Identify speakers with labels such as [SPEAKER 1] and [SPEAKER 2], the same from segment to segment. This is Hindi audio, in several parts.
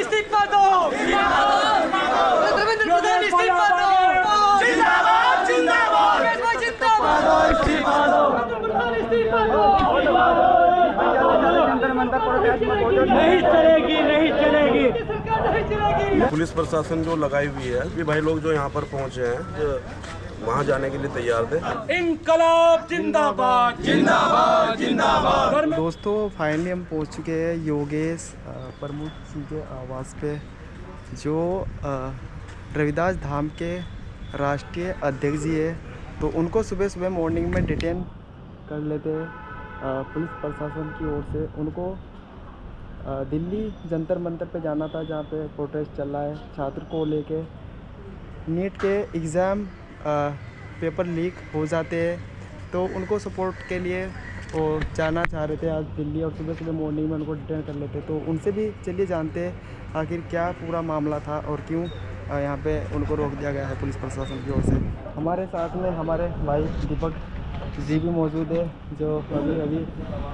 [SPEAKER 1] इस्तीफा दो, धर्मेंद्र प्रधान इस्तीफा दो, जिंदाबाद जिंदाबाद, इस्तीफा दो, इस्तीफा दो, नहीं चलेगी, नहीं चलेगी, सरकार नहीं चलेगी।
[SPEAKER 2] पुलिस प्रशासन जो लगाई हुई है, ये भाई लोग जो यहाँ पर पहुँचे हैं वहाँ जाने के लिए तैयार थे।
[SPEAKER 1] इनकलाब जिंदाबाद जिंदाबाद जिंदाबाद।
[SPEAKER 3] दोस्तों फाइनली हम पहुँच चुके हैं योगेश प्रमुख जी के आवास पे, जो रविदास धाम के राष्ट्रीय अध्यक्ष जी है। तो उनको सुबह सुबह मॉर्निंग में डिटेन कर लेते पुलिस प्रशासन की ओर से। उनको दिल्ली जंतर मंतर पे जाना था, जहाँ पे प्रोटेस्ट चल रहा है छात्र को लेके। नीट के एग्ज़ाम पेपर लीक हो जाते हैं, तो उनको सपोर्ट के लिए वो जाना चाह रहे थे आज दिल्ली, और सुबह सुबह मॉर्निंग में उनको डिटेन कर लेते। तो उनसे भी चलिए जानते हैं आखिर क्या पूरा मामला था और क्यों यहाँ पे उनको रोक दिया गया है पुलिस प्रशासन की ओर से। हमारे साथ में हमारे भाई दीपक जी भी मौजूद है, जो अभी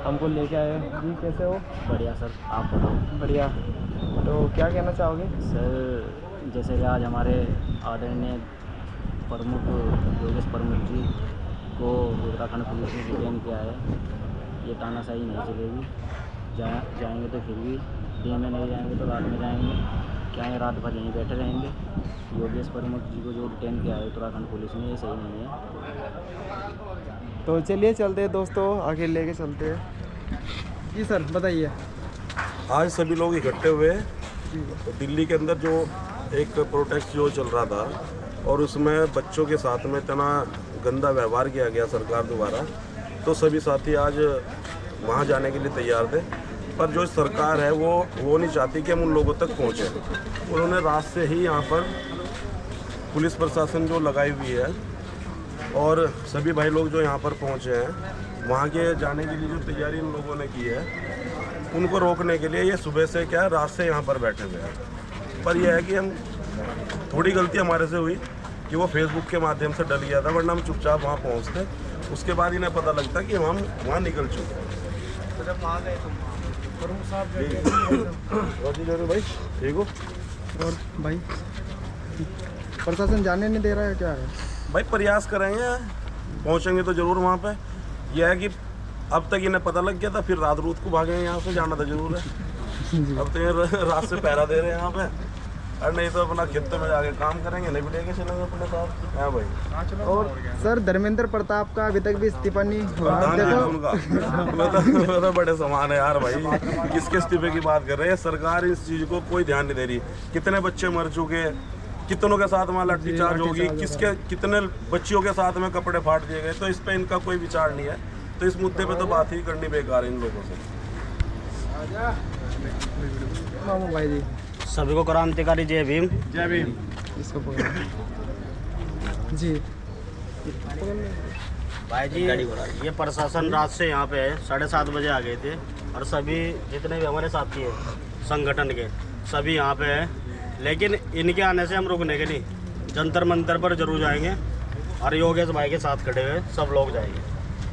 [SPEAKER 3] हमको लेके आए हैं। जी कैसे हो?
[SPEAKER 4] बढ़िया सर, आप बताओ।
[SPEAKER 3] बढ़िया। तो क्या कहना चाहोगे?
[SPEAKER 4] सर जैसे कि आज हमारे आदरणीय प्रमुख योगेश प्रमुख जी को उत्तराखंड पुलिस ने डिटेन किया है, ये तानाशाही नहीं चलेगी। जाएंगे तो फिर भी दिन में नहीं जाएंगे तो रात में जाएंगे, क्या है रात भर यहीं बैठे रहेंगे। योगेश प्रमुख जी को जो डिटेन किया है उत्तराखंड पुलिस ने, ये सही नहीं है।
[SPEAKER 3] तो चलिए चलते हैं दोस्तों, आगे लेके चलते हैं। जी सर बताइए।
[SPEAKER 2] आज सभी लोग इकट्ठे हुए तो दिल्ली के अंदर जो एक प्रोटेस्ट जो चल रहा था, और उसमें बच्चों के साथ में इतना गंदा व्यवहार किया गया सरकार द्वारा, तो सभी साथी आज वहाँ जाने के लिए तैयार थे। पर जो सरकार है वो नहीं चाहती कि हम उन लोगों तक पहुँचे। उन्होंने रात से ही यहाँ पर पुलिस प्रशासन जो लगाई हुई है, और सभी भाई लोग जो यहाँ पर पहुँचे हैं वहाँ के जाने के लिए जो तैयारी इन लोगों ने की है, उनको रोकने के लिए ये सुबह से क्या रात से यहाँ पर बैठे हुए हैं। पर यह है कि हम थोड़ी गलती हमारे से हुई कि वो फेसबुक के माध्यम से डल गया था, वरना हम चुपचाप वहाँ पहुँचते। उसके बाद इन्हें पता लगता कि हम वहाँ निकल चुके हैं।
[SPEAKER 3] तो जब वहाँ गए तो प्रमुख साहब
[SPEAKER 2] भाई ठीक हो?
[SPEAKER 3] और भाई प्रशासन जाने नहीं दे रहा है, क्या है
[SPEAKER 2] भाई? प्रयास करेंगे, पहुँचेंगे तो ज़रूर वहाँ पे। यह है कि अब तक इन्हें पता लग गया था, फिर रात को भागे यहाँ से, जाना था जरूर है। अब तो ये रात से पहरा दे रहे हैं यहाँ पे, और नहीं तो अपना खेतों में जाके काम करेंगे, नहीं भी लेके चलेंगे अपने साथ। हाँ भाई।
[SPEAKER 3] और सर धर्मेंद्र प्रताप का अभी तक भी इस्तीफा नहीं हुआ।
[SPEAKER 2] देखो तो बड़े समान है यार भाई, किसके इस्तीफे की बात कर रहे हैं? सरकार इस चीज़ को कोई ध्यान नहीं दे रही। कितने बच्चे मर चुके, कितनों के साथ में लाठीचार्ज होगी, कितने बच्चियों के साथ में कपड़े फाड़ दिए गए, तो इस पे इनका कोई विचार नहीं है। तो इस मुद्दे पे तो बात ही करनी बेकार है इन लोगों से।
[SPEAKER 3] मामू भाई जी
[SPEAKER 4] सभी को क्रांतिकारी जय भीम।
[SPEAKER 3] जय भीम। इसको जी
[SPEAKER 4] भाई जी, ये प्रशासन रात से यहाँ पे है, 7:30 बजे आ गए थे, और सभी जितने भी हमारे साथी हैं संगठन के सभी यहाँ पे हैं। लेकिन इनके आने से हम रुकने के नहीं, जंतर मंतर पर जरूर जाएंगे, और योगेश भाई के साथ खड़े हुए सब लोग जाएंगे।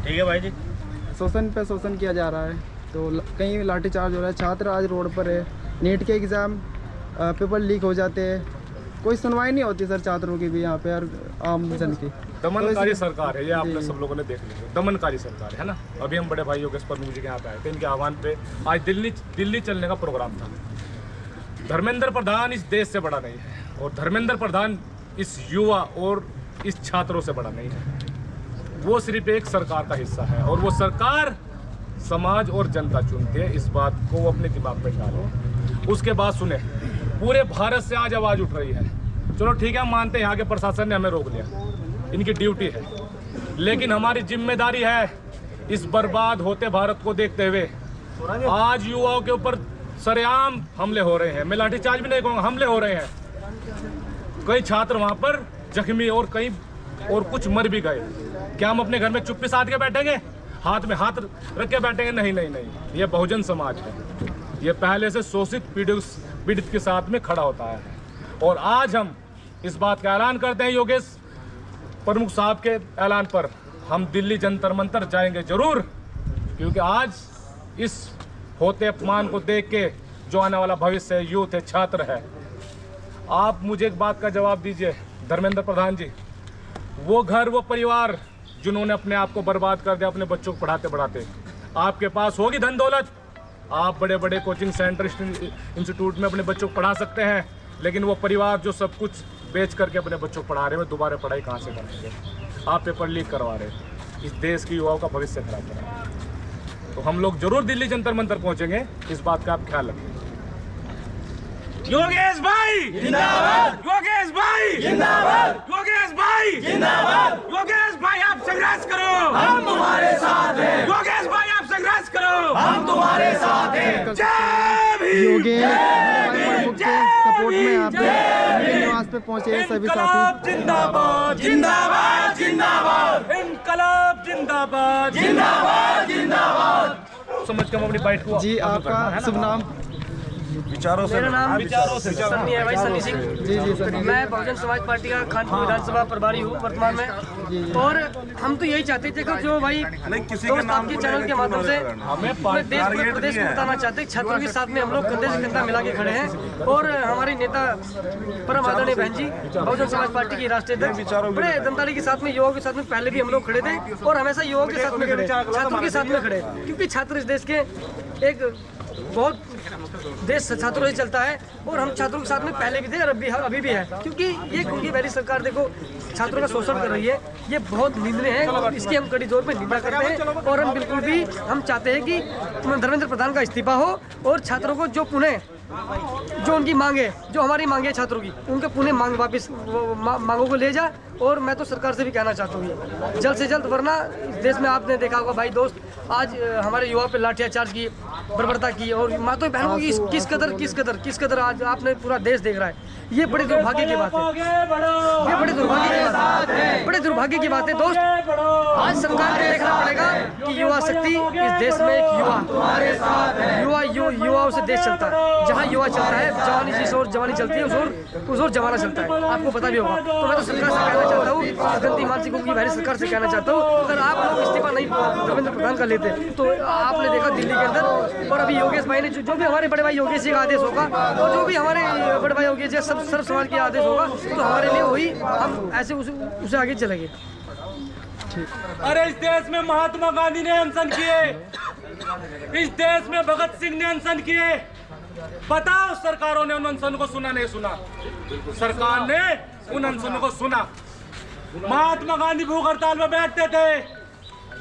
[SPEAKER 4] ठीक है भाई जी।
[SPEAKER 3] शोषण पे शोषण किया जा रहा है, तो कहीं लाठीचार्ज हो रहा है, छात्र आज रोड पर है, नीट के एग्ज़ाम पेपर लीक हो जाते हैं, कोई सुनवाई नहीं होती सर छात्रों की भी यहाँ पे और आम जन की।
[SPEAKER 5] दमनकारी सरकार है ये, आपने सब लोगों ने देख लिया, दमनकारी सरकार है ना। अभी हम बड़े भाई योगेश प्रमुख जी के यहाँ पे आए थे, इनके आह्वान पे आज दिल्ली चलने का प्रोग्राम था। धर्मेंद्र प्रधान इस देश से बड़ा नहीं है, और धर्मेंद्र प्रधान इस युवा और इस छात्रों से बड़ा नहीं है। वो सिर्फ एक सरकार का हिस्सा है, और वो सरकार समाज और जनता चुनती है। इस बात को वो अपने दिमाग में डालो। उसके बाद सुने, पूरे भारत से आज आवाज़ उठ रही है। चलो ठीक है, हम मानते हैं यहाँ के प्रशासन ने हमें रोक लिया, इनकी ड्यूटी है, लेकिन हमारी जिम्मेदारी है इस बर्बाद होते भारत को देखते हुए। आज युवाओं के ऊपर सरेआम हमले हो रहे हैं, मैं लाठीचार्ज भी नहीं कहूँगा, हमले हो रहे हैं। कई छात्र वहाँ पर जख्मी और कुछ मर भी गए। क्या हम अपने घर में चुप्पी साध के बैठेंगे, हाथ में हाथ रख के बैठेंगे? नहीं नहीं नहीं, ये बहुजन समाज है, ये पहले से शोषित पीड़ित के साथ में खड़ा होता है। और आज हम इस बात का ऐलान करते हैं, योगेश प्रमुख साहब के ऐलान पर हम दिल्ली जंतर मंतर जाएंगे जरूर, क्योंकि आज इस होते अपमान को देख के जो आने वाला भविष्य है, यूथ है, छात्र है। आप मुझे एक बात का जवाब दीजिए धर्मेंद्र प्रधान जी, वो घर, वो परिवार जिन्होंने अपने आप को बर्बाद कर दिया अपने बच्चों को पढ़ाते पढ़ाते, आपके पास होगी धन दौलत, आप बड़े बड़े कोचिंग सेंटर इंस्टीट्यूट में अपने बच्चों को पढ़ा सकते हैं, लेकिन वो परिवार जो सब कुछ बेच करके अपने बच्चों को पढ़ा रहे हैं, वो दोबारा पढ़ाई कहाँ से करेंगे? आप पेपर लीक करवा रहे हैं, इस देश के युवाओं का भविष्य खराब कर रहे हैं। तो हम लोग जरूर दिल्ली जंतर मंतर पहुंचेंगे, इस बात का आप ख्याल रखें।
[SPEAKER 1] योगेश भाई जिंदाबाद, योगेश भाई जिंदाबाद, योगेश भाई जिंदाबाद, योगेश भाई आप संघर्ष करो, हम तुम्हारे साथ हैं, योगेश भाई आप संघर्ष करो, हम तुम्हारे साथ हैं। जय भीम,
[SPEAKER 3] योगेश प्रमुख के सपोर्ट में यहाँ पे निवास पे पहुंचे सभी साथी।
[SPEAKER 1] जिंदाबाद जिंदाबाद जिंदाबाद, इनकलाब जिंदाबाद जिंदाबाद जिंदाबाद।
[SPEAKER 5] समझ के हम अपनी बाइट को
[SPEAKER 3] जी आपका शुभ नाम?
[SPEAKER 2] विचारों से,
[SPEAKER 6] मेरा नाम
[SPEAKER 2] विचारों से
[SPEAKER 6] सन्नी है भाई, सन्नी सिंह।
[SPEAKER 3] जी जी सर।
[SPEAKER 6] मैं बहुजन समाज पार्टी का खानपुर विधानसभा प्रभारी हूँ वर्तमान में। और हम तो यही चाहते थे कि जो भाई
[SPEAKER 2] किसी के
[SPEAKER 6] दोस्त
[SPEAKER 2] नाम
[SPEAKER 6] आपके
[SPEAKER 2] को
[SPEAKER 6] चैनल के माध्यम से
[SPEAKER 5] हमें
[SPEAKER 6] पूरे देश पूरे प्रदेश को बताना चाहते हैं, छात्रों के साथ में हम लोग कंधे से कंधा मिला के खड़े हैं। और हमारे नेता परम आदरणीय बहन जी बहुजन समाज पार्टी की राष्ट्रीय अध्यक्ष बड़े दमदारी के साथ में, युवाओं के साथ में पहले भी हम लोग खड़े थे और हमेशा युवाओं के साथ में खड़े, छात्रों के साथ में खड़े, क्योंकि छात्र इस देश के एक बहुत देश छात्रों से चलता है और हम छात्रों के साथ में पहले भी थे और अभी भी है, क्योंकि ये उनकी पहली सरकार देखो छात्रों का शोषण कर रही है, ये बहुत निंदनीय है, इसकी हम कड़ी तौर पे निंदा करते हैं। और हम बिल्कुल भी हम चाहते हैं कि धर्मेंद्र प्रधान का इस्तीफा हो और छात्रों को जो पुनः जो उनकी मांगे, जो हमारी मांगे है छात्रों की, उनके पुनः मांग वापस मांगों को ले जा। और मैं तो सरकार से भी कहना चाहता हूँ जल्द से जल्द, वरना इस देश में आपने देखा होगा भाई दोस्त, आज हमारे युवाओं पे लाठीचार्ज की, बर्बरता की और माता बहनों की किस कदर आज आपने पूरा देश देख रहा है। ये बड़े दुर्भाग्य की बात है, ये बड़े दुर्भाग्य की बात है दोस्त। आज सरकार को देखना पड़ेगा कि युवा शक्ति इस देश में एक युवाओं से देश चलता है। जहाँ युवा चलता है, जवानी जिस ओर जवानी चलती है उस ओर जमाना चलता है, आपको पता भी होगा। तो मैं तो सरकार से कहना चाहता हूँ, गंदी मानसिकों की भारी सरकार से कहना चाहता हूँ, अगर आप लोग इस्तीफा नहीं धर्मेंद्र प्रधान का लेते तो आपने देखा दिल्ली के अंदर, और अभी योगेश भाई ने जो भी हमारे बड़े भाई योगेश जी का आदेश होगा और जो भी हमारे बड़े भाई योगेश जी सब सर्व समाज का आदेश होगा, तो हमारे लिए वही, हम ऐसे उसे आगे चलेंगे।
[SPEAKER 1] अरे इस देश में महात्मा गांधी ने अनशन किए, इस देश में भगत सिंह ने अनशन किए, बताओ सरकारों ने उन अनशन को सुना नहीं सुना? सरकार ने उन अनशनों को सुना। महात्मा गांधी भूख हड़ताल में बैठते थे,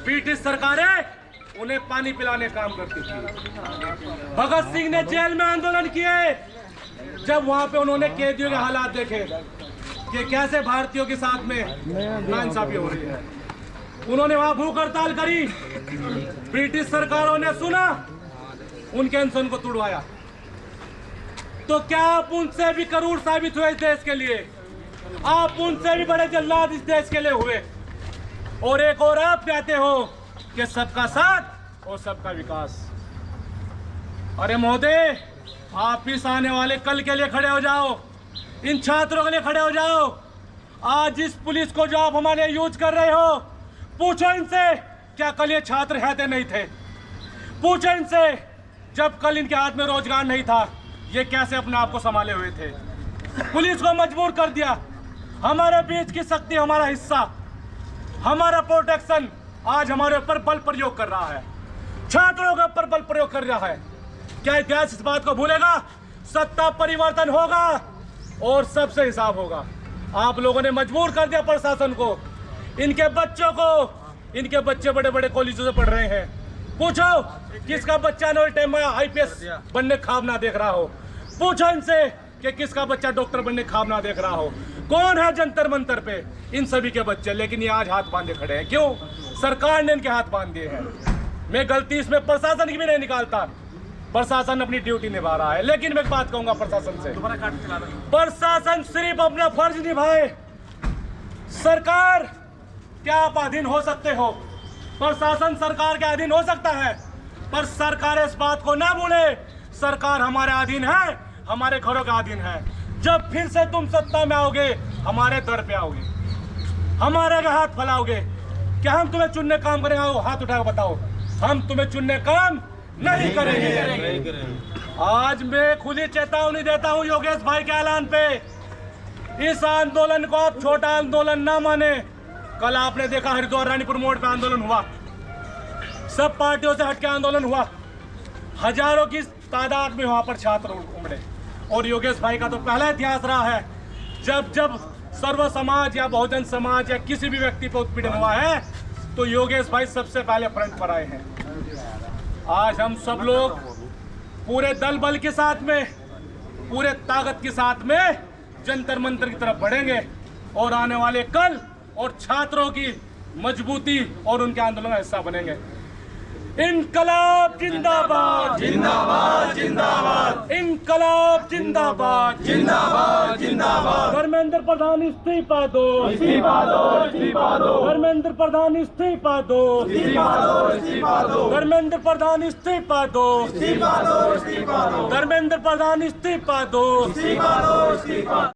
[SPEAKER 1] ब्रिटिश सरकारें उन्हें पानी पिलाने काम करती थी। भगत सिंह ने जेल में आंदोलन किए, जब वहां पे उन्होंने कैदियों के हालात देखे कि कैसे भारतीयों के साथ में नाइंसाफी हो रही है, उन्होंने वहां भूख हड़ताल करी। ब्रिटिश सरकारों ने सुना, उनके अनशन को तुड़वाया। तो क्या आप उनसे भी करूर साबित हुए इस देश के लिए? आप उनसे भी बड़े जल्लाद इस देश के लिए हुए। और एक और आप कहते हो कि सबका साथ और सबका विकास। अरे महोदय, आप इस आने वाले कल के लिए खड़े हो जाओ, इन छात्रों के लिए खड़े हो जाओ। आज इस पुलिस को जो आप हमारे यूज कर रहे हो, पूछो इनसे क्या कल ये छात्र है थे नहीं थे? पूछो इनसे जब कल इनके हाथ में रोजगार नहीं था, ये कैसे अपने आप को संभाले हुए थे? पुलिस को मजबूर कर दिया। हमारे बीच की शक्ति, हमारा हिस्सा, हमारा प्रोटेक्शन आज हमारे ऊपर बल प्रयोग कर रहा है, छात्रों के ऊपर बल प्रयोग कर रहा है। क्या इतिहास इस बात को भूलेगा? सत्ता परिवर्तन होगा और सबसे हिसाब होगा। आप लोगों ने मजबूर कर दिया प्रशासन को, इनके बच्चों को, इनके बच्चे बड़े बड़े कॉलेजों से पढ़ रहे हैं। पूछो किसका बच्चा IPS बनने ख्वाब ना देख रहा हो? पूछो इनसे कि किसका बच्चा डॉक्टर बनने ख्वाब ना देख रहा हो? कौन है जंतर मंतर पे? इन सभी के बच्चे। लेकिन ये आज हाथ बांधे खड़े हैं। क्यों? सरकार ने इनके हाथ बांध दिए हैं। मैं गलती इसमें प्रशासन की भी नहीं निकालता, प्रशासन अपनी ड्यूटी निभा रहा है। लेकिन मैं एक बात कहूंगा प्रशासन से, प्रशासन सिर्फ अपना फर्ज निभाए। सरकार क्या आप अधीन हो सकते हो? प्रशासन सरकार के अधीन हो सकता है, पर सरकार इस बात को ना भूले, सरकार हमारे अधीन है, हमारे घरों का अधीन है। जब फिर से तुम सत्ता में आओगे, हमारे दर पे आओगे, हमारे हाथ फैलाओगे। क्या हम तुम्हें चुनने काम करेंगे? हाथ उठाकर बताओ। हम तुम्हें चुनने काम नहीं करेंगे। आज मैं खुली चेतावनी देता हूं योगेश भाई के ऐलान पे, इस आंदोलन को आप छोटा आंदोलन ना माने। कल आपने देखा हरिद्वार रानीपुर मोड़ पे आंदोलन हुआ, सब पार्टियों से हटके आंदोलन हुआ, हजारों की तादाद में वहां पर छात्र उमड़े। और योगेश भाई का तो पहला इतिहास रहा है, जब जब सर्व समाज या बहुजन समाज या किसी भी व्यक्ति पर उत्पीड़न हुआ है तो योगेश भाई सबसे पहले फ्रंट पर आए हैं। आज हम सब लोग पूरे दल बल के साथ में, पूरे ताकत के साथ में जंतर मंतर की तरफ बढ़ेंगे और आने वाले कल और छात्रों की मजबूती और उनके आंदोलन का हिस्सा बनेंगे। इनकलाब जिंदाबाद जिंदाबाद जिंदाबाद, इनकलाब जिंदाबाद जिंदाबाद जिंदाबाद। धर्मेंद्र प्रधान इस्तीफा दो, इस्तीफा दो, इस्तीफा दो। धर्मेंद्र प्रधान इस्तीफा दो, इस्तीफा दो, इस्तीफा दो। धर्मेंद्र प्रधान इस्तीफा दो, इस्तीफा दो, इस्तीफा दो। धर्मेंद्र प्रधान इस्तीफा दो, इस्तीफा दो, इस्तीफा।